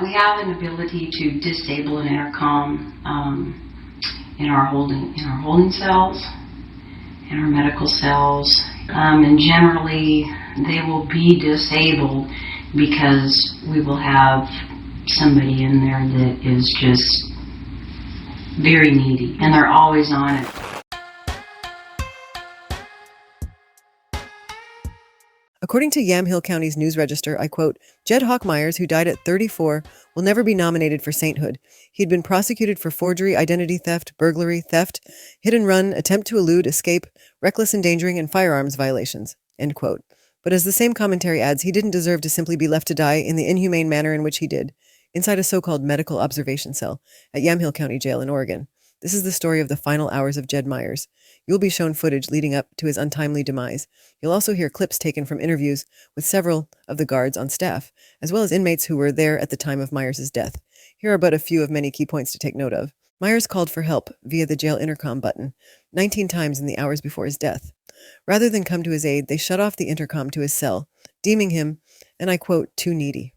We have an ability to disable an intercom in our holding cells, in our medical cells, and generally they will be disabled because we will have somebody in there that is just very needy, and they're always on it. According to Yamhill County's News Register, I quote, Jed Hawk Myers, who died at 34, will never be nominated for sainthood. He'd been prosecuted for forgery, identity theft, burglary, theft, hit and run, attempt to elude, escape, reckless endangering, and firearms violations, end quote. But as the same commentary adds, he didn't deserve to simply be left to die in the inhumane manner in which he did, inside a so-called medical observation cell at Yamhill County Jail in Oregon. This is the story of the final hours of Jed Myers. You'll be shown footage leading up to his untimely demise. You'll also hear clips taken from interviews with several of the guards on staff, as well as inmates who were there at the time of Myers' death. Here are but a few of many key points to take note of. Myers called for help via the jail intercom button 19 times in the hours before his death. Rather than come to his aid, they shut off the intercom to his cell, deeming him, and I quote, too needy.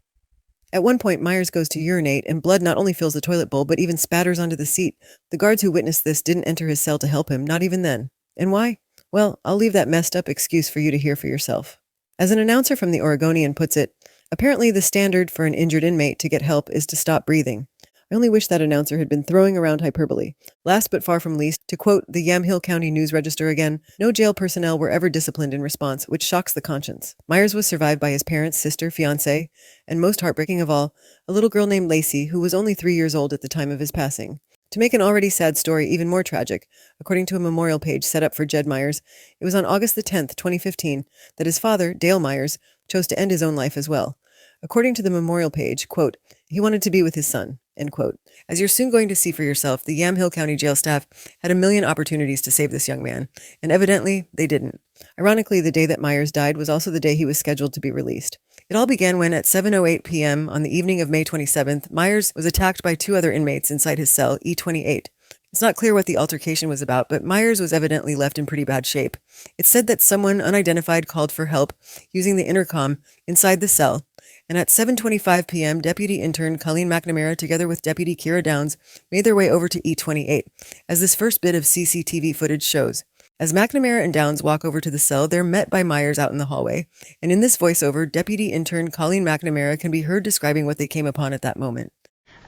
At one point, Myers goes to urinate, and blood not only fills the toilet bowl, but even spatters onto the seat. The guards who witnessed this didn't enter his cell to help him, not even then. And why? Well, I'll leave that messed up excuse for you to hear for yourself. As an announcer from the Oregonian puts it, apparently the standard for an injured inmate to get help is to stop breathing. I only wish that announcer had been throwing around hyperbole. Last but far from least, to quote the Yamhill County News Register again, no jail personnel were ever disciplined in response, which shocks the conscience. Myers was survived by his parents, sister, fiancé, and most heartbreaking of all, a little girl named Lacey, who was only 3 years old at the time of his passing. To make an already sad story even more tragic, according to a memorial page set up for Jed Myers, it was on August the 10th, 2015, that his father, Dale Myers, chose to end his own life as well. According to the memorial page, quote, he wanted to be with his son, end quote. As you're soon going to see for yourself, the Yamhill County jail staff had a million opportunities to save this young man, and evidently they didn't. Ironically, the day that Myers died was also the day he was scheduled to be released. It all began when, at 7:08 p.m. on the evening of May 27th, Myers was attacked by 2 other inmates inside his cell, E28. It's not clear what the altercation was about, but Myers was evidently left in pretty bad shape. It's said that someone unidentified called for help using the intercom inside the cell, and at 7:25 p.m., Deputy Intern Colleen McNamara, together with Deputy Kira Downs, made their way over to E28, as this first bit of CCTV footage shows. As McNamara and Downs walk over to the cell, they're met by Myers out in the hallway, and in this voiceover, Deputy Intern Colleen McNamara can be heard describing what they came upon at that moment.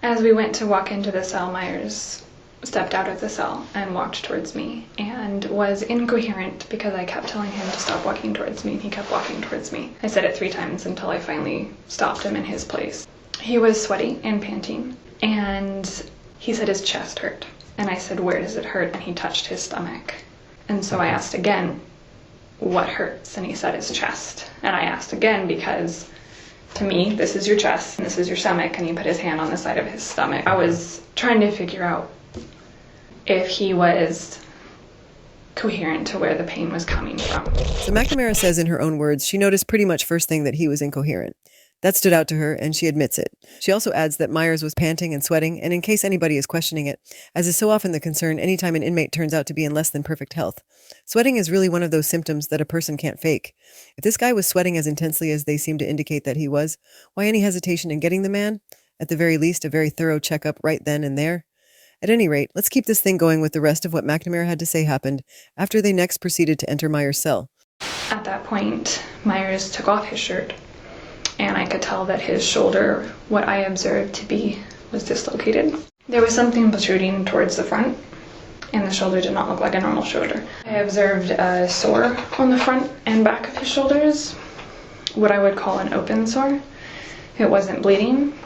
As we went to walk into the cell, Myers stepped out of the cell and walked towards me and was incoherent because I kept telling him to stop walking towards me, and he kept walking towards me. I said it 3 times until I finally stopped him in his place. He was sweaty and panting, and he said his chest hurt. And I said, where does it hurt? And he touched his stomach. And so I asked again, what hurts? And he said his chest. And I asked again because, to me, this is your chest and this is your stomach. And he put his hand on the side of his stomach. I was trying to figure out if he was coherent to where the pain was coming from. So McNamara says in her own words, she noticed pretty much first thing that he was incoherent. That stood out to her, and she admits it. She also adds that Myers was panting and sweating, and in case anybody is questioning it, as is so often the concern anytime an inmate turns out to be in less than perfect health, sweating is really one of those symptoms that a person can't fake. If this guy was sweating as intensely as they seem to indicate that he was, why any hesitation in getting the man? At the very least, a very thorough checkup right then and there. At any rate, let's keep this thing going with the rest of what McNamara had to say happened after they next proceeded to enter Myers' cell. At that point, Myers took off his shirt, and I could tell that his shoulder, what I observed to be, was dislocated. There was something protruding towards the front, and the shoulder did not look like a normal shoulder. I observed a sore on the front and back of his shoulders, what I would call an open sore. It wasn't bleeding,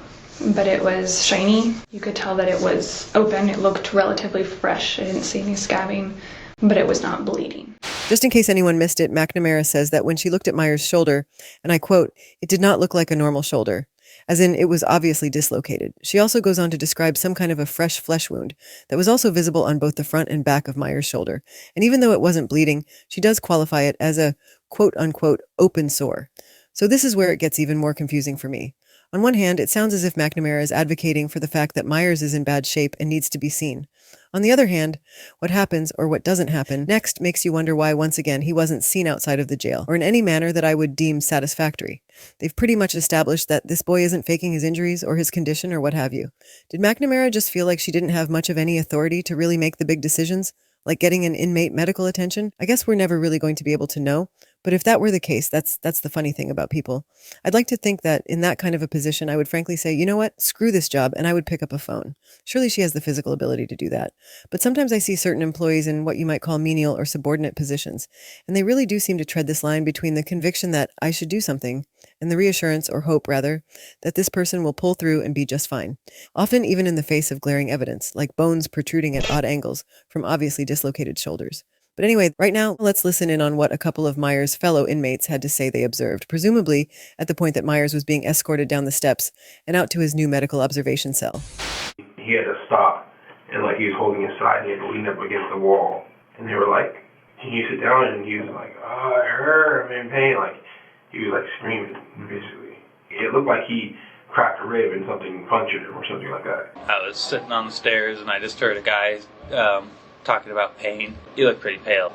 but it was shiny. You could tell that it was open. It looked relatively fresh. I didn't see any scabbing, but it was not bleeding. Just in case anyone missed it, McNamara says that when she looked at Myers' shoulder, and I quote, it did not look like a normal shoulder, as in it was obviously dislocated. She also goes on to describe some kind of a fresh flesh wound that was also visible on both the front and back of Myers' shoulder. And even though it wasn't bleeding, she does qualify it as a quote-unquote open sore. So this is where it gets even more confusing for me. On one hand, it sounds as if McNamara is advocating for the fact that Myers is in bad shape and needs to be seen. On the other hand, what happens or what doesn't happen next makes you wonder why, once again, he wasn't seen outside of the jail, or in any manner that I would deem satisfactory. They've pretty much established that this boy isn't faking his injuries or his condition or what have you. Did McNamara just feel like she didn't have much of any authority to really make the big decisions, like getting an inmate medical attention? I guess we're never really going to be able to know, but if that were the case, that's the funny thing about people. I'd like to think that in that kind of a position, I would frankly say, you know what, screw this job, and I would pick up a phone. Surely she has the physical ability to do that. But sometimes I see certain employees in what you might call menial or subordinate positions, and they really do seem to tread this line between the conviction that I should do something and the reassurance, or hope rather, that this person will pull through and be just fine. Often even in the face of glaring evidence, like bones protruding at odd angles from obviously dislocated shoulders. But anyway, right now, let's listen in on what a couple of Myers' fellow inmates had to say they observed, presumably at the point that Myers was being escorted down the steps and out to his new medical observation cell. He had to stop, and he was holding his side, and he had to lean up against the wall. And they were like, can you sit down? And he was like, oh, it hurt, I'm in pain. He was screaming, basically. It looked like he cracked a rib and something punctured him or something like that. I was sitting on the stairs, and I just heard a guy talking about pain. He looked pretty pale,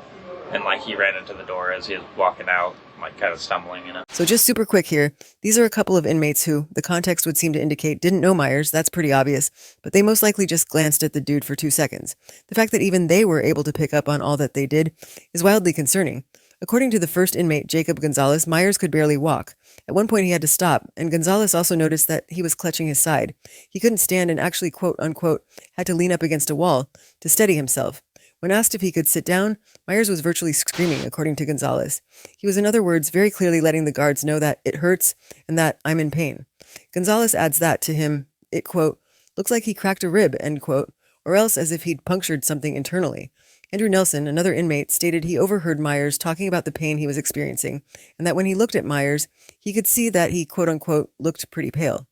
and he ran into the door as he was walking out, kind of stumbling, So just super quick here, these are a couple of inmates who, the context would seem to indicate, didn't know Myers, that's pretty obvious, but they most likely just glanced at the dude for 2 seconds. The fact that even they were able to pick up on all that they did is wildly concerning. According to the first inmate, Jacob Gonzalez, Myers could barely walk. At one point he had to stop, and Gonzalez also noticed that he was clutching his side. He couldn't stand and actually, quote unquote, had to lean up against a wall to steady himself. When asked if he could sit down, Myers was virtually screaming, according to Gonzalez. He was, in other words, very clearly letting the guards know that it hurts and that I'm in pain. Gonzalez adds that to him, it, quote, looks like he cracked a rib, end quote, or else as if he'd punctured something internally. Andrew Nelson, another inmate, stated he overheard Myers talking about the pain he was experiencing, and that when he looked at Myers, he could see that he, quote unquote, looked pretty pale.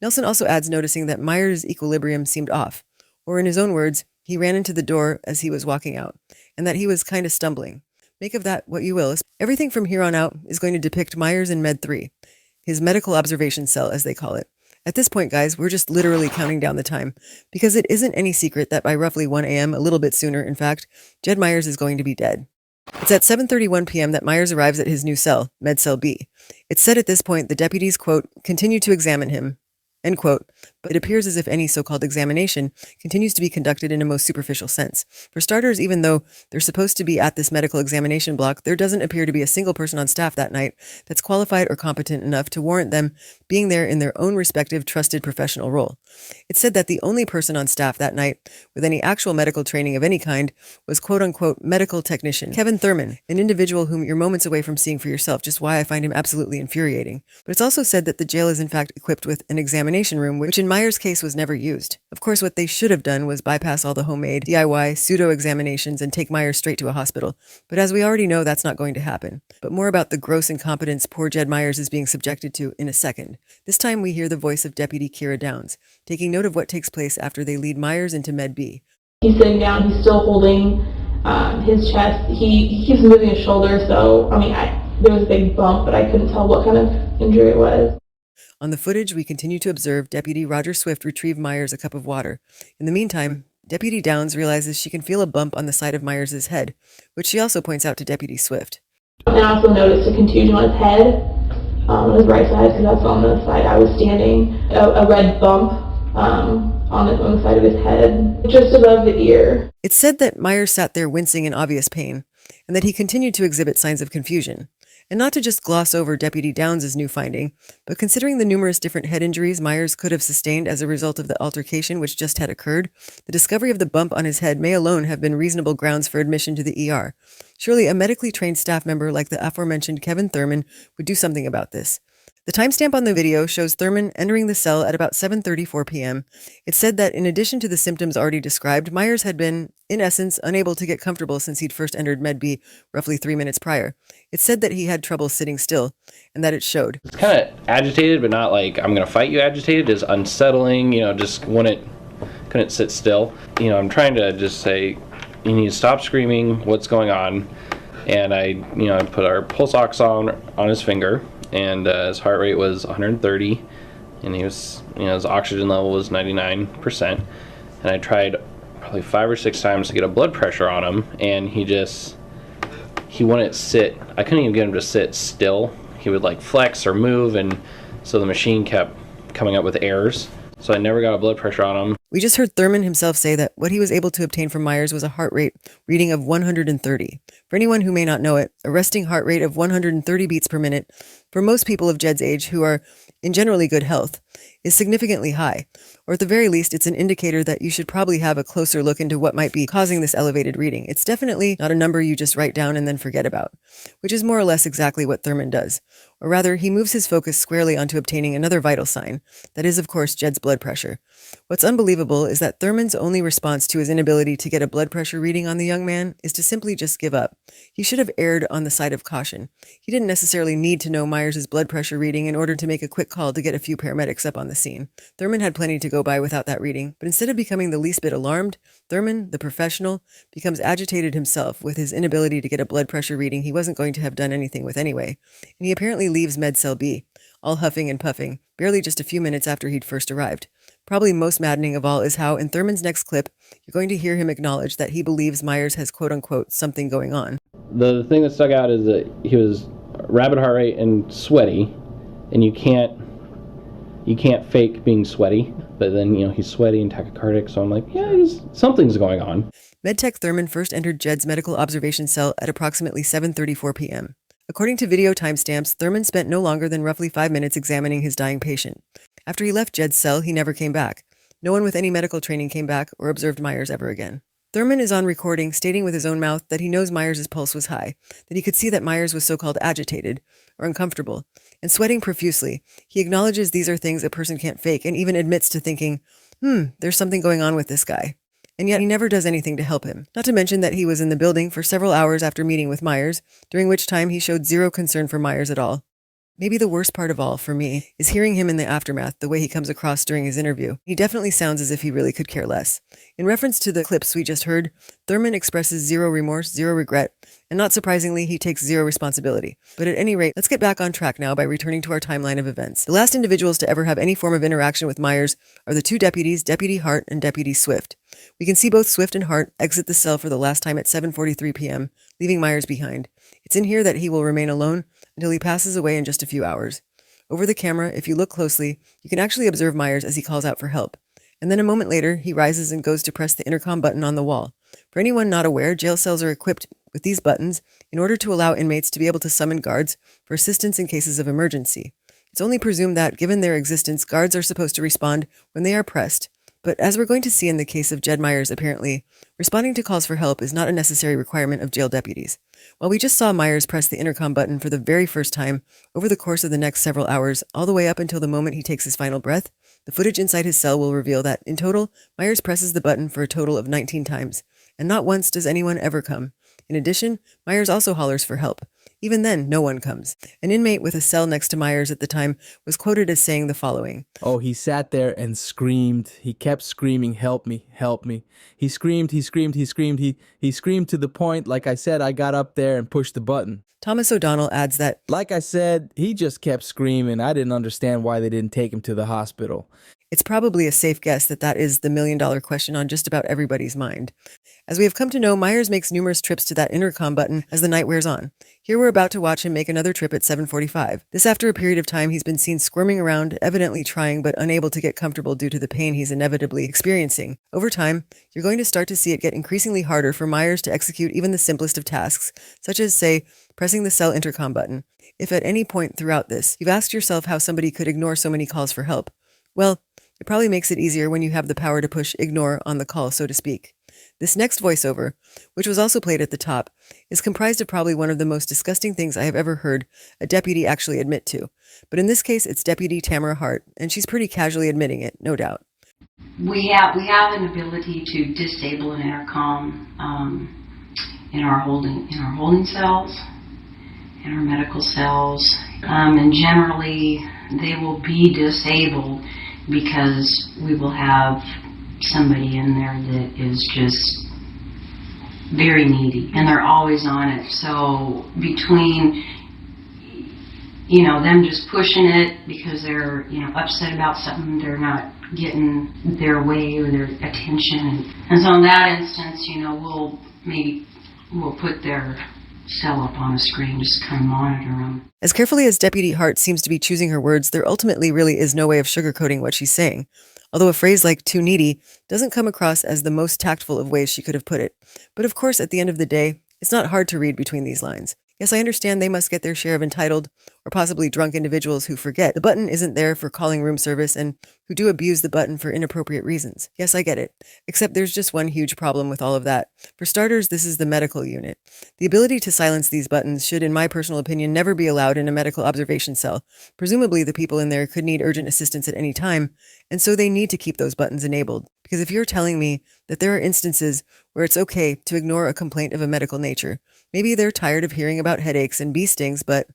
Nelson also adds noticing that Myers' equilibrium seemed off, or in his own words, he ran into the door as he was walking out, and that he was kind of stumbling. Make of that what you will. Everything from here on out is going to depict Myers in Med 3, his medical observation cell, as they call it. At this point, guys, we're just literally counting down the time, because it isn't any secret that by roughly 1 a.m., a little bit sooner, in fact, Jed Myers is going to be dead. It's at 7:31 p.m. that Myers arrives at his new cell, Med Cell B. It's said at this point the deputies, quote, continue to examine him, end quote, but it appears as if any so-called examination continues to be conducted in a most superficial sense. For starters, even though they're supposed to be at this medical examination block, there doesn't appear to be a single person on staff that night that's qualified or competent enough to warrant them being there in their own respective trusted professional role. It's said that the only person on staff that night with any actual medical training of any kind was quote-unquote medical technician Kevin Thurman, an individual whom you're moments away from seeing for yourself, just why I find him absolutely infuriating. But it's also said that the jail is in fact equipped with an examination room, which in Myers' case was never used. Of course, what they should have done was bypass all the homemade, DIY, pseudo-examinations and take Myers straight to a hospital. But as we already know, that's not going to happen. But more about the gross incompetence poor Jed Myers is being subjected to in a second. This time we hear the voice of Deputy Kira Downs, taking note of what takes place after they lead Myers into Med B. He's sitting down, he's still holding his chest. He keeps moving his shoulder, so, there was a big bump, but I couldn't tell what kind of injury it was. On the footage, we continue to observe Deputy Roger Swift retrieve Myers a cup of water. In the meantime, Deputy Downs realizes she can feel a bump on the side of Myers' head, which she also points out to Deputy Swift. And I also noticed a contusion on his head, on his right side, because that's on the side I was standing. A red bump on the side of his head, just above the ear. It's said that Myers sat there wincing in obvious pain, and that he continued to exhibit signs of confusion. And not to just gloss over Deputy Downs' new finding, but considering the numerous different head injuries Myers could have sustained as a result of the altercation which just had occurred, the discovery of the bump on his head may alone have been reasonable grounds for admission to the ER. Surely a medically trained staff member like the aforementioned Kevin Thurman would do something about this. The timestamp on the video shows Thurman entering the cell at about 7:34 p.m. It said that in addition to the symptoms already described, Myers had been, in essence, unable to get comfortable since he'd first entered Med B roughly 3 minutes prior. It said that he had trouble sitting still, and that it showed. Kind of agitated, but not like, I'm going to fight you agitated. Is unsettling, just couldn't sit still. I'm trying to just say, you need to stop screaming, what's going on? And I put our pulse ox on his finger, and his heart rate was 130, and he was, his oxygen level was 99%. And I tried probably 5 or 6 times to get a blood pressure on him, and he wouldn't sit. I couldn't even get him to sit still. He would like flex or move, and so the machine kept coming up with errors. So I never got a blood pressure on him. We just heard Thurman himself say that what he was able to obtain from Myers was a heart rate reading of 130. For anyone who may not know it, a resting heart rate of 130 beats per minute for most people of Jed's age who are in generally good health is significantly high, or at the very least it's an indicator that you should probably have a closer look into what might be causing this elevated reading. It's definitely not a number you just write down and then forget about, which is more or less exactly what Thurman does. Or rather, he moves his focus squarely onto obtaining another vital sign, that is of course Jed's blood pressure. What's unbelievable is that Thurman's only response to his inability to get a blood pressure reading on the young man is to simply just give up. He should have erred on the side of caution. He didn't necessarily need to know Myers' blood pressure reading in order to make a quick call to get a few paramedics up on the scene. Thurman had plenty to go by without that reading, but instead of becoming the least bit alarmed, Thurman, the professional, becomes agitated himself with his inability to get a blood pressure reading he wasn't going to have done anything with anyway, and he apparently leaves Med Cell B, all huffing and puffing, barely just a few minutes after he'd first arrived. Probably most maddening of all is how, in Thurman's next clip, you're going to hear him acknowledge that he believes Myers has quote-unquote something going on. The thing that stuck out is that he was rapid heart rate and sweaty, and you can't fake being sweaty, but then, he's sweaty and tachycardic, so I'm like, yeah, something's going on. MedTech Thurman first entered Jed's medical observation cell at approximately 7:34 p.m. According to video timestamps, Thurman spent no longer than roughly 5 minutes examining his dying patient. After he left Jed's cell, he never came back. No one with any medical training came back or observed Myers ever again. Thurman is on recording stating with his own mouth that he knows Myers' pulse was high, that he could see that Myers was so-called agitated or uncomfortable, and sweating profusely. He acknowledges these are things a person can't fake and even admits to thinking, there's something going on with this guy. And yet he never does anything to help him. Not to mention that he was in the building for several hours after meeting with Myers, during which time he showed zero concern for Myers at all. Maybe the worst part of all, for me, is hearing him in the aftermath, the way he comes across during his interview. He definitely sounds as if he really could care less. In reference to the clips we just heard, Thurman expresses zero remorse, zero regret, and not surprisingly, he takes zero responsibility. But at any rate, let's get back on track now by returning to our timeline of events. The last individuals to ever have any form of interaction with Myers are the two deputies, Deputy Hart and Deputy Swift. We can see both Swift and Hart exit the cell for the last time at 7:43 p.m., leaving Myers behind. It's in here that he will remain alone until he passes away in just a few hours. Over the camera, if you look closely, you can actually observe Myers as he calls out for help. And then a moment later, he rises and goes to press the intercom button on the wall. For anyone not aware, jail cells are equipped with these buttons in order to allow inmates to be able to summon guards for assistance in cases of emergency. It's only presumed that, given their existence, guards are supposed to respond when they are pressed. But as we're going to see in the case of Jed Myers, apparently, responding to calls for help is not a necessary requirement of jail deputies. While we just saw Myers press the intercom button for the very first time over the course of the next several hours, all the way up until the moment he takes his final breath, the footage inside his cell will reveal that, in total, Myers presses the button for a total of 19 times, and not once does anyone ever come. In addition, Myers also hollers for help. Even then, no one comes. An inmate with a cell next to Myers at the time was quoted as saying the following. Oh, he sat there and screamed. He kept screaming, help me, help me. He screamed, he screamed, he screamed. He screamed to the point, like I said, I got up there and pushed the button. Thomas O'Donnell adds that, like I said, he just kept screaming. I didn't understand why they didn't take him to the hospital. It's probably a safe guess that that is the million-dollar question on just about everybody's mind. As we have come to know, Myers makes numerous trips to that intercom button as the night wears on. Here we're about to watch him make another trip at 7:45. This after a period of time he's been seen squirming around, evidently trying but unable to get comfortable due to the pain he's inevitably experiencing. Over time, you're going to start to see it get increasingly harder for Myers to execute even the simplest of tasks, such as, say, pressing the cell intercom button. If at any point throughout this, you've asked yourself how somebody could ignore so many calls for help, well, it probably makes it easier when you have the power to push ignore on the call, so to speak. This next voiceover, which was also played at the top, is comprised of probably one of the most disgusting things I have ever heard a deputy actually admit to. But in this case, it's Deputy Tamara Hart, and she's pretty casually admitting it, no doubt. We have an ability to disable an intercom in our holding cells, in our medical cells, and generally they will be disabled because we will have somebody in there that is just very needy, and they're always on it. So between, them just pushing it because they're, upset about something, they're not getting their way or their attention. And so in that instance, we'll put their cell up on a screen, just kind of monitor them. As carefully as Deputy Hart seems to be choosing her words, there ultimately really is no way of sugarcoating what she's saying. Although a phrase like too needy doesn't come across as the most tactful of ways she could have put it. But of course, at the end of the day, it's not hard to read between these lines. Yes, I understand they must get their share of entitled or possibly drunk individuals who forget the button isn't there for calling room service and who do abuse the button for inappropriate reasons. Yes, I get it. Except there's just one huge problem with all of that. For starters, this is the medical unit. The ability to silence these buttons should, in my personal opinion, never be allowed in a medical observation cell. Presumably, the people in there could need urgent assistance at any time, and so they need to keep those buttons enabled. Because if you're telling me that there are instances where it's okay to ignore a complaint of a medical nature, maybe they're tired of hearing about headaches and bee stings, but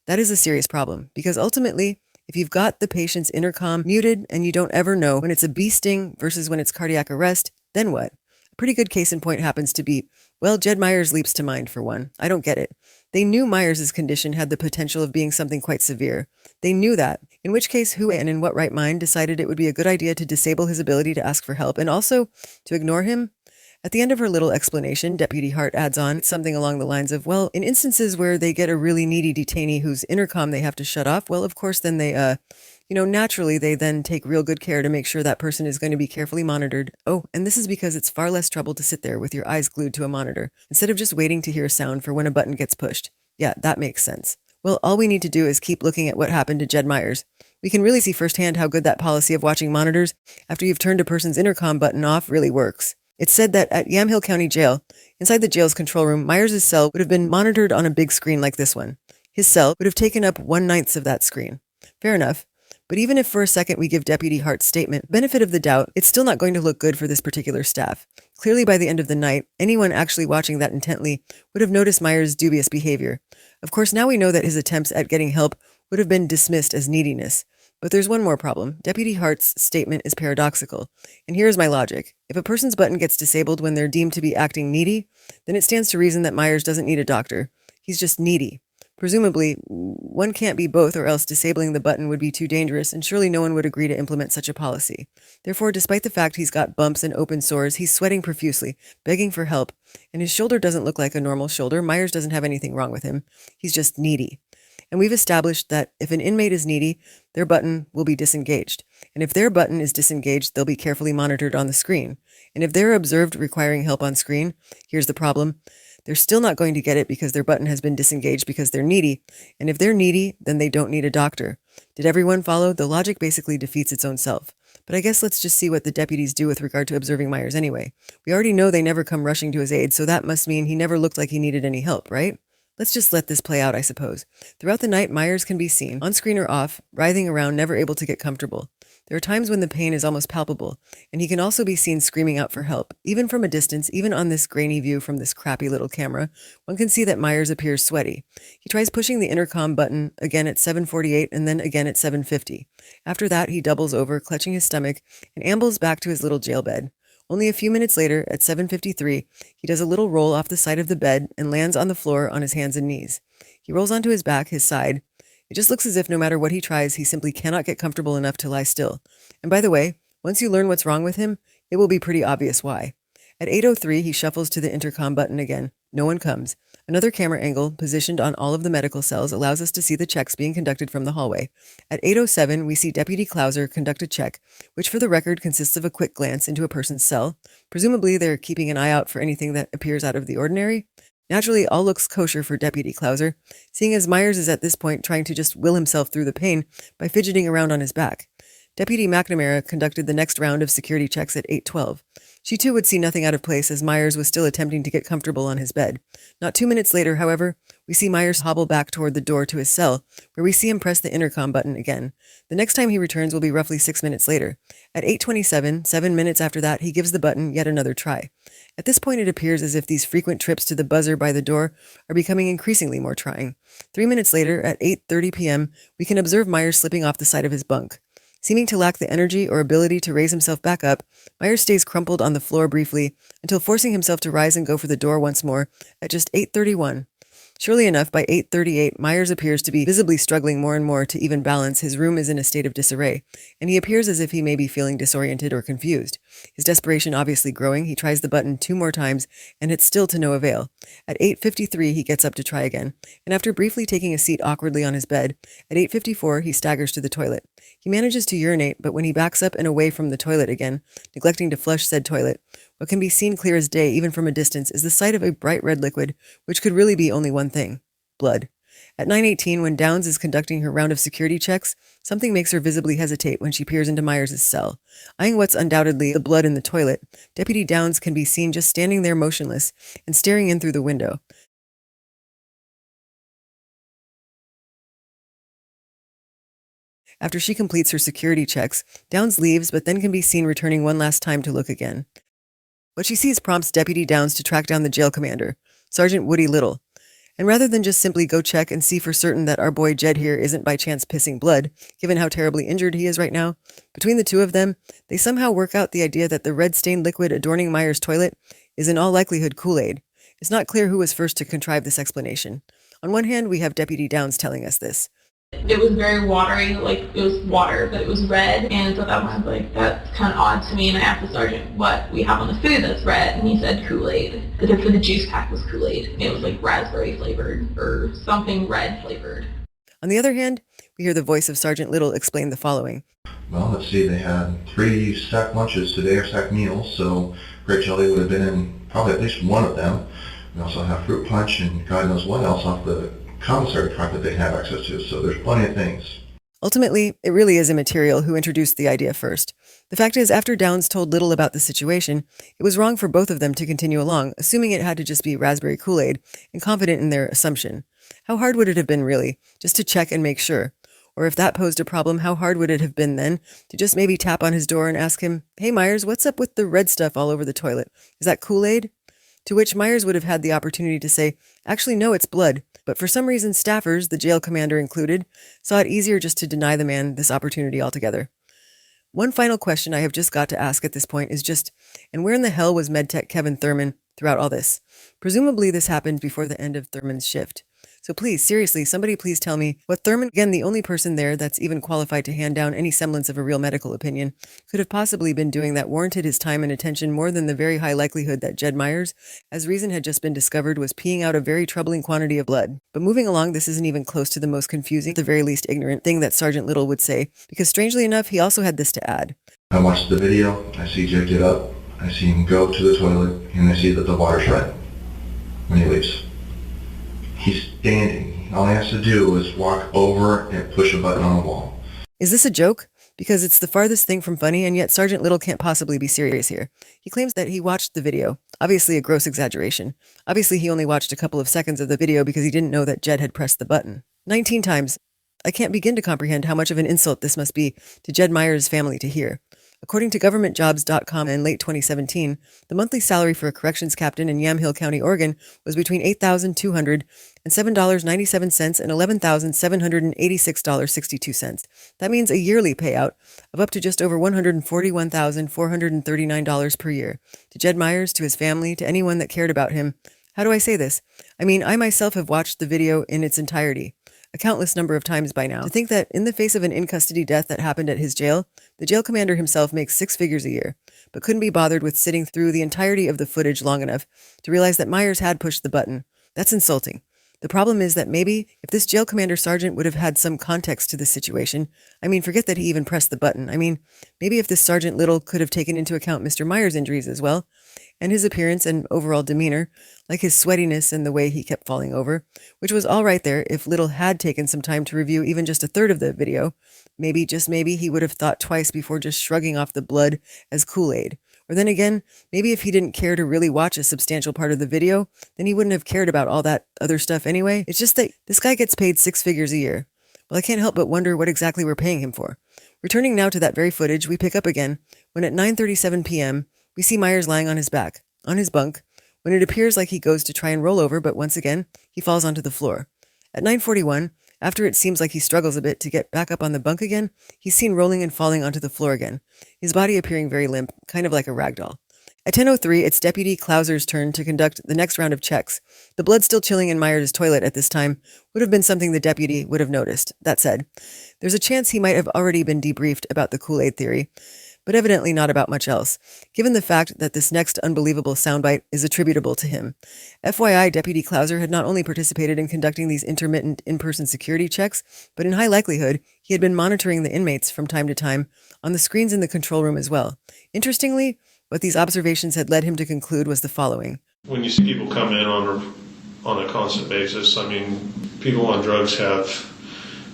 that is a serious problem. Because ultimately, if you've got the patient's intercom muted and you don't ever know when it's a bee sting versus when it's cardiac arrest, then what? A pretty good case in point happens to be, well, Jed Myers leaps to mind for one. I don't get it. They knew Myers' condition had the potential of being something quite severe. They knew that, in which case who and in what right mind decided it would be a good idea to disable his ability to ask for help and also to ignore him? At the end of her little explanation, Deputy Hart adds on something along the lines of, well, in instances where they get a really needy detainee whose intercom they have to shut off, well, of course, then they, naturally, they then take real good care to make sure that person is going to be carefully monitored. Oh, and this is because it's far less trouble to sit there with your eyes glued to a monitor, instead of just waiting to hear a sound for when a button gets pushed. Yeah, that makes sense. Well, all we need to do is keep looking at what happened to Jed Myers. We can really see firsthand how good that policy of watching monitors after you've turned a person's intercom button off really works. It's said that at Yamhill County Jail, inside the jail's control room, Myers' cell would have been monitored on a big screen like this one. His cell would have taken up 1/9 of that screen. Fair enough. But even if for a second we give Deputy Hart's statement benefit of the doubt, it's still not going to look good for this particular staff. Clearly by the end of the night, anyone actually watching that intently would have noticed Myers' dubious behavior. Of course, now we know that his attempts at getting help would have been dismissed as neediness. But there's one more problem. Deputy Hart's statement is paradoxical. And here's my logic. If a person's button gets disabled when they're deemed to be acting needy, then it stands to reason that Myers doesn't need a doctor. He's just needy. Presumably, one can't be both, or else disabling the button would be too dangerous, and surely no one would agree to implement such a policy. Therefore, despite the fact he's got bumps and open sores, he's sweating profusely, begging for help, and his shoulder doesn't look like a normal shoulder. Myers doesn't have anything wrong with him. He's just needy. And we've established that if an inmate is needy, their button will be disengaged. And if their button is disengaged, they'll be carefully monitored on the screen. And if they're observed requiring help on screen, here's the problem. They're still not going to get it because their button has been disengaged because they're needy. And if they're needy, then they don't need a doctor. Did everyone follow? The logic basically defeats its own self. But I guess let's just see what the deputies do with regard to observing Myers anyway. We already know they never come rushing to his aid, so that must mean he never looked like he needed any help, right? Let's just let this play out, I suppose. Throughout the night, Myers can be seen, on screen or off, writhing around, never able to get comfortable. There are times when the pain is almost palpable, and he can also be seen screaming out for help. Even from a distance, even on this grainy view from this crappy little camera, one can see that Myers appears sweaty. He tries pushing the intercom button again at 7:48 and then again at 7:50. After that, he doubles over, clutching his stomach, and ambles back to his little jail bed. Only a few minutes later, at 7:53, he does a little roll off the side of the bed and lands on the floor on his hands and knees. He rolls onto his back, his side. It just looks as if no matter what he tries, he simply cannot get comfortable enough to lie still. And by the way, once you learn what's wrong with him, it will be pretty obvious why. At 8:03, he shuffles to the intercom button again. No one comes. Another camera angle, positioned on all of the medical cells, allows us to see the checks being conducted from the hallway. At 8:07, we see Deputy Clouser conduct a check, which for the record consists of a quick glance into a person's cell. Presumably, they're keeping an eye out for anything that appears out of the ordinary. Naturally, all looks kosher for Deputy Clouser, seeing as Myers is at this point trying to just will himself through the pain by fidgeting around on his back. Deputy McNamara conducted the next round of security checks at 8:12. She too would see nothing out of place as Myers was still attempting to get comfortable on his bed. Not 2 minutes later, however, we see Myers hobble back toward the door to his cell, where we see him press the intercom button again. The next time he returns will be roughly 6 minutes later. At 8:27, 7 minutes after that, he gives the button yet another try. At this point, it appears as if these frequent trips to the buzzer by the door are becoming increasingly more trying. 3 minutes later, at 8:30 p.m., we can observe Myers slipping off the side of his bunk. Seeming to lack the energy or ability to raise himself back up, Myers stays crumpled on the floor briefly until forcing himself to rise and go for the door once more at just 8:31. Surely enough, by 8:38, Myers appears to be visibly struggling more and more to even balance. His room is in a state of disarray, and he appears as if he may be feeling disoriented or confused. His desperation obviously growing, he tries the button 2 more times, and it's still to no avail. At 8:53, he gets up to try again, and after briefly taking a seat awkwardly on his bed, at 8:54, he staggers to the toilet. He manages to urinate, but when he backs up and away from the toilet again, neglecting to flush said toilet, what can be seen clear as day, even from a distance, is the sight of a bright red liquid, which could really be only one thing: blood. At 9:18, when Downs is conducting her round of security checks, something makes her visibly hesitate when she peers into Myers' cell. Eyeing what's undoubtedly the blood in the toilet, Deputy Downs can be seen just standing there motionless and staring in through the window. After she completes her security checks, Downs leaves, but then can be seen returning one last time to look again. What she sees prompts Deputy Downs to track down the jail commander, Sergeant Woody Little. And rather than just simply go check and see for certain that our boy Jed here isn't by chance pissing blood, given how terribly injured he is right now, between the two of them, they somehow work out the idea that the red-stained liquid adorning Myers' toilet is in all likelihood Kool Aid. It's not clear who was first to contrive this explanation. On one hand, we have Deputy Downs telling us this. It was very watery, like it was water, but it was red, and so that one I was like, that's kind of odd to me, and I asked the sergeant what we have on the food that's red, and he said Kool Aid. The tip for the juice pack was Kool Aid. It was like raspberry flavored, or something red flavored. On the other hand, we hear the voice of Sergeant Little explain the following. Well, let's see, they had 3 sack lunches today, or sack meals, so grape jelly would have been in probably at least one of them. We also have fruit punch and God knows what else off the commissary truck that they have access to, so there's plenty of things. Ultimately, it really is immaterial who introduced the idea first. The fact is, after Downs told Little about the situation, it was wrong for both of them to continue along, assuming it had to just be raspberry Kool Aid, and confident in their assumption. How hard would it have been, really, just to check and make sure? Or if that posed a problem, how hard would it have been then to just maybe tap on his door and ask him, "Hey Myers, what's up with the red stuff all over the toilet? Is that Kool Aid?" To which Myers would have had the opportunity to say, "Actually, no, it's blood." But for some reason, staffers, the jail commander included, saw it easier just to deny the man this opportunity altogether. One final question I have just got to ask at this point is just, and where in the hell was MedTech Kevin Thurman throughout all this? Presumably this happened before the end of Thurman's shift. So please, seriously, somebody please tell me what Thurman, again the only person there that's even qualified to hand down any semblance of a real medical opinion, could have possibly been doing that warranted his time and attention more than the very high likelihood that Jed Myers, as reason had just been discovered, was peeing out a very troubling quantity of blood. But moving along, this isn't even close to the most confusing, at the very least ignorant thing that Sergeant Little would say, because strangely enough, he also had this to add. I watched the video, I see Jed get up, I see him go to the toilet, and I see that the water's red when he leaves. He's standing. All he has to do is walk over and push a button on the wall. Is this a joke? Because it's the farthest thing from funny, and yet Sergeant Little can't possibly be serious here. He claims that he watched the video. Obviously a gross exaggeration. Obviously he only watched a couple of seconds of the video because he didn't know that Jed had pressed the button. 19 times. I can't begin to comprehend how much of an insult this must be to Jed Myers' family to hear. According to governmentjobs.com in late 2017, the monthly salary for a corrections captain in Yamhill County, Oregon was between $8,200 and $7.97 and $11,786.62. That means a yearly payout of up to just over $141,439 per year. To Jed Myers, to his family, to anyone that cared about him. How do I say this? I mean, I myself have watched the video in its entirety a countless number of times by now. To think that in the face of an in-custody death that happened at his jail, the jail commander himself makes 6 figures a year, but couldn't be bothered with sitting through the entirety of the footage long enough to realize that Myers had pushed the button. That's insulting. The problem is that maybe if this jail commander sergeant would have had some context to this situation, I mean, forget that he even pressed the button. I mean, maybe if this Sergeant Little could have taken into account Mr. Myers' injuries as well, and his appearance and overall demeanor, like his sweatiness and the way he kept falling over, which was all right there if Little had taken some time to review even just a third of the video, maybe, just maybe, he would have thought twice before just shrugging off the blood as Kool Aid. Or then again, maybe if he didn't care to really watch a substantial part of the video, then he wouldn't have cared about all that other stuff anyway. It's just that this guy gets paid 6 figures a year. Well, I can't help but wonder what exactly we're paying him for. Returning now to that very footage, we pick up again when at 9:37 p.m., we see Myers lying on his back, on his bunk, when it appears like he goes to try and roll over, but once again, he falls onto the floor. At 9:41, after it seems like he struggles a bit to get back up on the bunk again, he's seen rolling and falling onto the floor again, his body appearing very limp, kind of like a rag doll. At 10:03, it's Deputy Clauser's turn to conduct the next round of checks. The blood still chilling in Myers' toilet at this time would have been something the deputy would have noticed. That said, there's a chance he might have already been debriefed about the Kool Aid theory, but evidently not about much else, given the fact that this next unbelievable soundbite is attributable to him. FYI, Deputy Clauser had not only participated in conducting these intermittent in-person security checks, but in high likelihood, he had been monitoring the inmates from time to time on the screens in the control room as well. Interestingly, what these observations had led him to conclude was the following. When you see people come in on a constant basis, I mean, people on drugs have,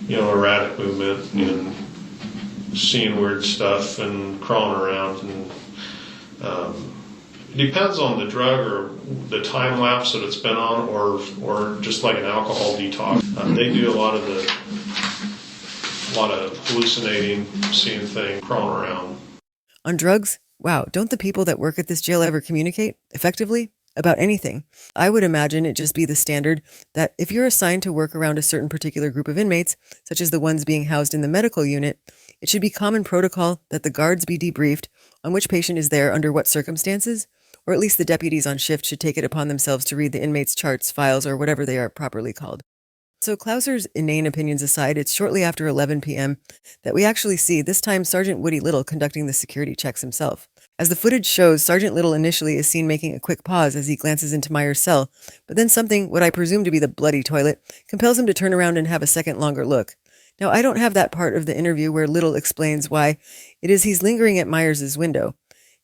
erratic movement and seeing weird stuff and crawling around, and it depends on the drug or the time lapse that it's been on, or just like an alcohol detox. They do a lot of hallucinating, seeing things, crawling around. On drugs? Wow, don't the people that work at this jail ever communicate effectively about anything? I would imagine it just be the standard that if you're assigned to work around a certain particular group of inmates, such as the ones being housed in the medical unit, it should be common protocol that the guards be debriefed on which patient is there under what circumstances, or at least the deputies on shift should take it upon themselves to read the inmates' charts, files, or whatever they are properly called. So Clauser's inane opinions aside, it's shortly after 11 p.m. that we actually see, this time, Sergeant Woody Little conducting the security checks himself. As the footage shows, Sergeant Little initially is seen making a quick pause as he glances into Myers' cell, but then something, what I presume to be the bloody toilet, compels him to turn around and have a second longer look. Now, I don't have that part of the interview where Little explains why it is he's lingering at Myers' window,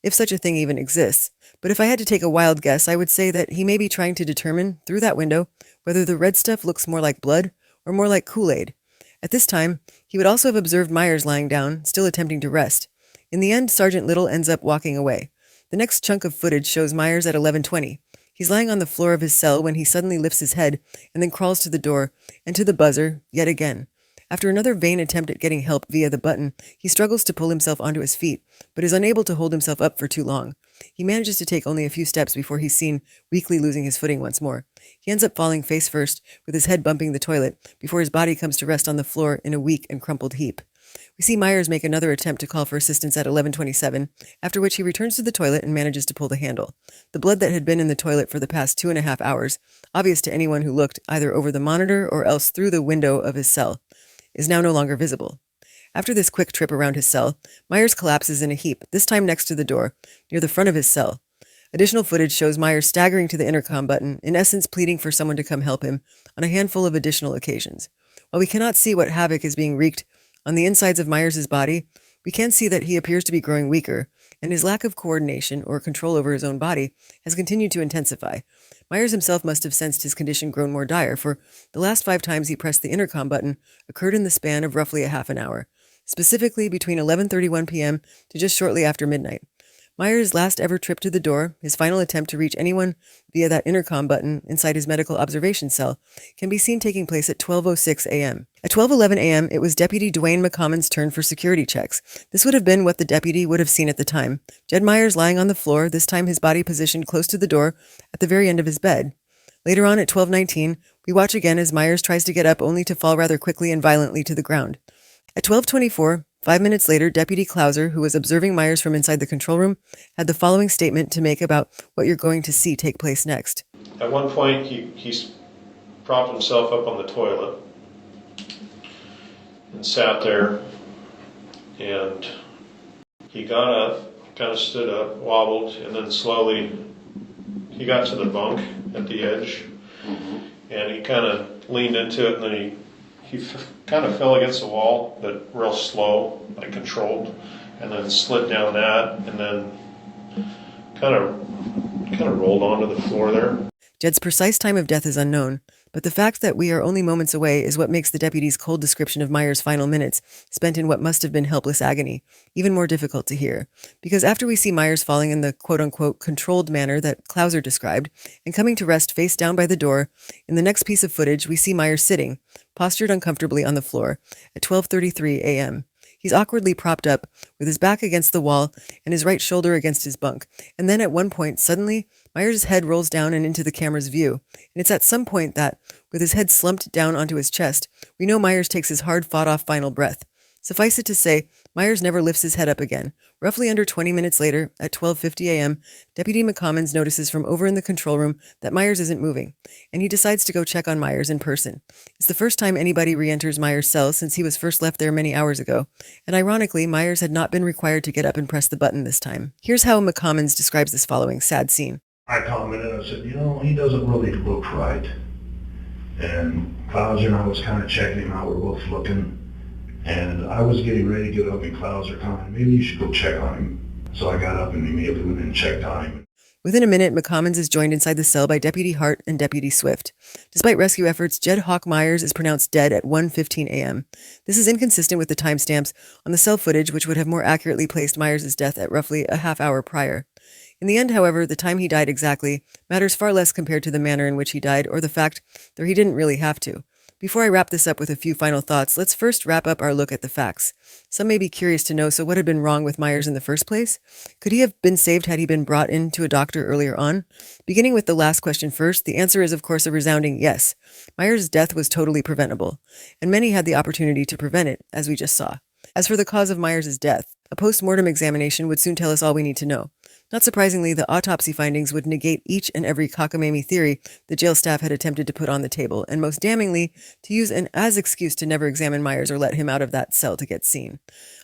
if such a thing even exists. But if I had to take a wild guess, I would say that he may be trying to determine, through that window, whether the red stuff looks more like blood or more like Kool Aid. At this time, he would also have observed Myers lying down, still attempting to rest. In the end, Sergeant Little ends up walking away. The next chunk of footage shows Myers at 11:20. He's lying on the floor of his cell when he suddenly lifts his head and then crawls to the door and to the buzzer yet again. After another vain attempt at getting help via the button, he struggles to pull himself onto his feet, but is unable to hold himself up for too long. He manages to take only a few steps before he's seen weakly losing his footing once more. He ends up falling face first, with his head bumping the toilet, before his body comes to rest on the floor in a weak and crumpled heap. We see Myers make another attempt to call for assistance at 11:27, after which he returns to the toilet and manages to pull the handle. The blood that had been in the toilet for the past 2.5 hours, obvious to anyone who looked either over the monitor or else through the window of his cell, is now no longer visible. After this quick trip around his cell, Myers collapses in a heap, this time next to the door, near the front of his cell. Additional footage shows Myers staggering to the intercom button, in essence pleading for someone to come help him, on a handful of additional occasions. While we cannot see what havoc is being wreaked on the insides of Myers' body, we can see that he appears to be growing weaker, and his lack of coordination or control over his own body has continued to intensify. Myers himself must have sensed his condition grown more dire, for the last 5 times he pressed the intercom button occurred in the span of roughly a half an hour, specifically between 11:31 p.m. to just shortly after midnight. Myers' last ever trip to the door, his final attempt to reach anyone via that intercom button inside his medical observation cell, can be seen taking place at 12:06 a.m. At 12:11 a.m., it was Deputy Dwayne McCommon's turn for security checks. This would have been what the deputy would have seen at the time. Jed Myers lying on the floor, this time his body positioned close to the door at the very end of his bed. Later on at 12:19, we watch again as Myers tries to get up only to fall rather quickly and violently to the ground. At 12:24, 5 minutes later, Deputy Clauser, who was observing Myers from inside the control room, had the following statement to make about what you're going to see take place next. At one point, he propped himself up on the toilet and sat there, and he got up, kind of stood up, wobbled, and then slowly he got to the bunk at the edge, and he kind of leaned into it, and then he kind of fell against the wall, but real slow, like controlled, and then slid down that, and then kind of rolled onto the floor there. Jed's precise time of death is unknown, but the fact that we are only moments away is what makes the deputy's cold description of Myers' final minutes, spent in what must have been helpless agony, even more difficult to hear. Because after we see Myers falling in the quote-unquote controlled manner that Clauser described, and coming to rest face down by the door, in the next piece of footage we see Myers sitting, postured uncomfortably on the floor, at 12:33 a.m. He's awkwardly propped up, with his back against the wall and his right shoulder against his bunk, and then at one point, suddenly, Myers' head rolls down and into the camera's view, and it's at some point that, with his head slumped down onto his chest, we know Myers takes his hard fought-off final breath. Suffice it to say, Myers never lifts his head up again. Roughly under 20 minutes later, at 12:50 a.m., Deputy McCommons notices from over in the control room that Myers isn't moving, and he decides to go check on Myers in person. It's the first time anybody re-enters Myers' cell since he was first left there many hours ago, and ironically, Myers had not been required to get up and press the button this time. Here's how McCommons describes this following sad scene. I commented, I said, he doesn't really look right. And Clouser and I was kind of checking him out, we're both looking. And I was getting ready to get up and Clouser commented, maybe you should go check on him. So I got up and immediately went and checked on him. Within a minute, McCommons is joined inside the cell by Deputy Hart and Deputy Swift. Despite rescue efforts, Jed Hawk Myers is pronounced dead at 1:15 a.m. This is inconsistent with the timestamps on the cell footage, which would have more accurately placed Myers' death at roughly a half hour prior. In the end, however, the time he died exactly matters far less compared to the manner in which he died or the fact that he didn't really have to. Before I wrap this up with a few final thoughts, let's first wrap up our look at the facts. Some may be curious to know, so what had been wrong with Myers in the first place? Could he have been saved had he been brought in to a doctor earlier on? Beginning with the last question first, the answer is of course a resounding yes. Myers' death was totally preventable, and many had the opportunity to prevent it, as we just saw. As for the cause of Myers' death, a post-mortem examination would soon tell us all we need to know. Not surprisingly, the autopsy findings would negate each and every cockamamie theory the jail staff had attempted to put on the table, and most damningly, to use an as excuse to never examine Myers or let him out of that cell to get seen.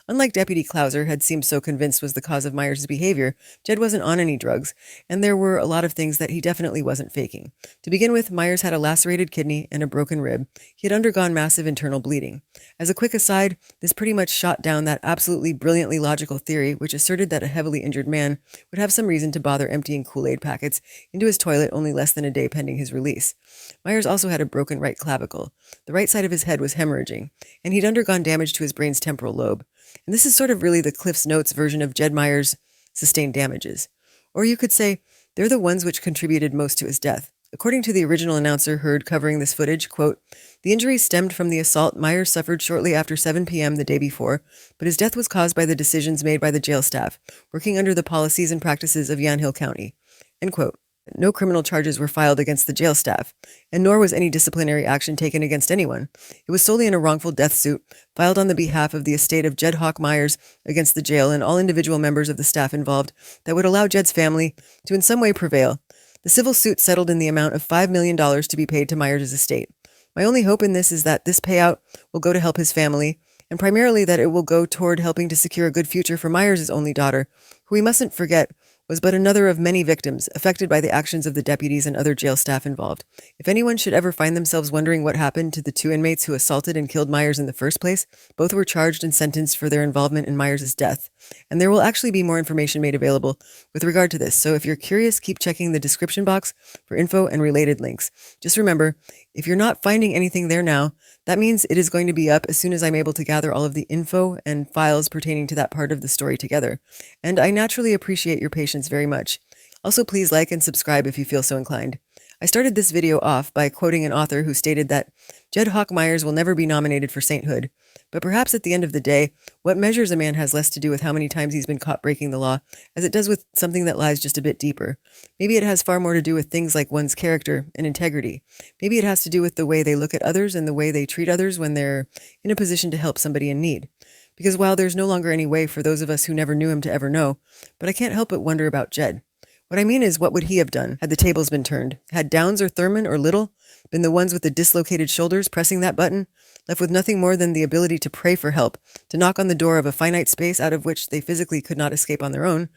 Unlike Deputy Clouser had seemed so convinced was the cause of Myers' behavior, Jed wasn't on any drugs, and there were a lot of things that he definitely wasn't faking. To begin with, Myers had a lacerated kidney and a broken rib. He had undergone massive internal bleeding. As a quick aside, this pretty much shot down that absolutely brilliantly logical theory which asserted that a heavily injured man would have some reason to bother emptying Kool Aid packets into his toilet only less than a day pending his release. Myers also had a broken right clavicle. The right side of his head was hemorrhaging, and he'd undergone damage to his brain's temporal lobe. And this is sort of really the Cliff's Notes version of Jed Myers' sustained damages. Or you could say, they're the ones which contributed most to his death. According to the original announcer heard covering this footage, quote, "The injuries stemmed from the assault Myers suffered shortly after 7 p.m. the day before, but his death was caused by the decisions made by the jail staff, working under the policies and practices of Yamhill County." End quote. No criminal charges were filed against the jail staff, and nor was any disciplinary action taken against anyone. It was solely in a wrongful death suit filed on the behalf of the estate of Jed Hawk Myers against the jail and all individual members of the staff involved that would allow Jed's family to in some way prevail. The civil suit settled in the amount of $5 million to be paid to Myers' estate. My only hope in this is that this payout will go to help his family, and primarily that it will go toward helping to secure a good future for Myers' only daughter, who we mustn't forget was but another of many victims affected by the actions of the deputies and other jail staff involved. If anyone should ever find themselves wondering what happened to the 2 inmates who assaulted and killed Myers in the first place, both were charged and sentenced for their involvement in Myers' death. And there will actually be more information made available with regard to this, so if you're curious, keep checking the description box for info and related links. Just remember, if you're not finding anything there now, that means it is going to be up as soon as I'm able to gather all of the info and files pertaining to that part of the story together. And I naturally appreciate your patience very much. Also, please like and subscribe if you feel so inclined. I started this video off by quoting an author who stated that Jed Hawk Myers will never be nominated for sainthood, but perhaps at the end of the day, what measures a man has less to do with how many times he's been caught breaking the law, as it does with something that lies just a bit deeper. Maybe it has far more to do with things like one's character and integrity. Maybe it has to do with the way they look at others and the way they treat others when they're in a position to help somebody in need. Because while there's no longer any way for those of us who never knew him to ever know, but I can't help but wonder about Jed. What I mean is, what would he have done had the tables been turned? Had Downs or Thurman or Little been the ones with the dislocated shoulders pressing that button, left with nothing more than the ability to pray for help, to knock on the door of a finite space out of which they physically could not escape on their own?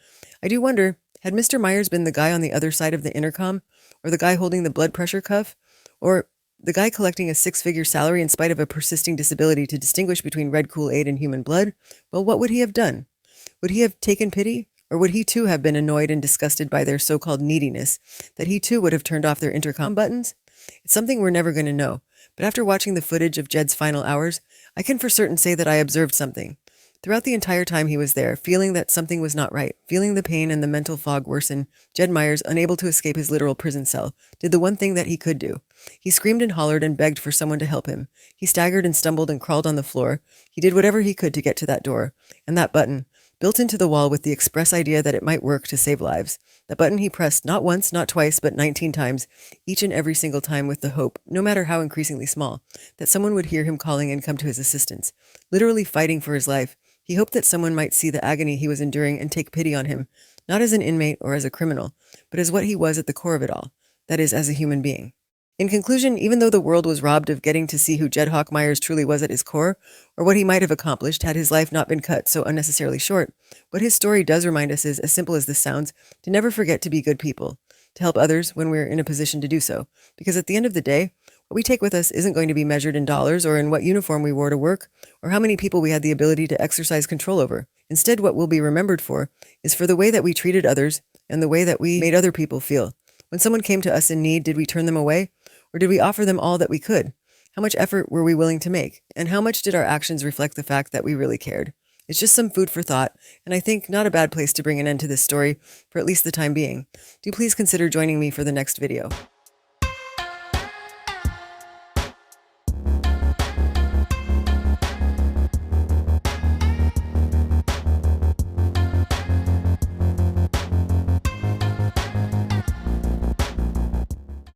I do wonder, had Mr. Myers been the guy on the other side of the intercom, or the guy holding the blood pressure cuff, or the guy collecting a 6-figure salary in spite of a persisting disability to distinguish between red Kool Aid and human blood? Well, what would he have done? Would he have taken pity? Or would he too have been annoyed and disgusted by their so-called neediness, that he too would have turned off their intercom buttons? It's something we're never going to know, but after watching the footage of Jed's final hours, I can for certain say that I observed something. Throughout the entire time he was there, feeling that something was not right, feeling the pain and the mental fog worsen, Jed Myers, unable to escape his literal prison cell, did the one thing that he could do. He screamed and hollered and begged for someone to help him. He staggered and stumbled and crawled on the floor. He did whatever he could to get to that door, and that button, built into the wall with the express idea that it might work to save lives. That button he pressed not once, not twice, but 19 times, each and every single time with the hope, no matter how increasingly small, that someone would hear him calling and come to his assistance. Literally fighting for his life, He hoped that someone might see the agony he was enduring and take pity on him, not as an inmate or as a criminal, but as what he was at the core of it all, that is, as a human being. In conclusion, even though the world was robbed of getting to see who Jed Hawk Myers truly was at his core, or what he might have accomplished had his life not been cut so unnecessarily short, what his story does remind us is, as simple as this sounds, to never forget to be good people, to help others when we're in a position to do so. Because at the end of the day, what we take with us isn't going to be measured in dollars or in what uniform we wore to work or how many people we had the ability to exercise control over. Instead, what we'll be remembered for is for the way that we treated others and the way that we made other people feel. When someone came to us in need, did we turn them away? Or did we offer them all that we could? How much effort were we willing to make? And how much did our actions reflect the fact that we really cared? It's just some food for thought, and I think not a bad place to bring an end to this story, for at least the time being. Do please consider joining me for the next video.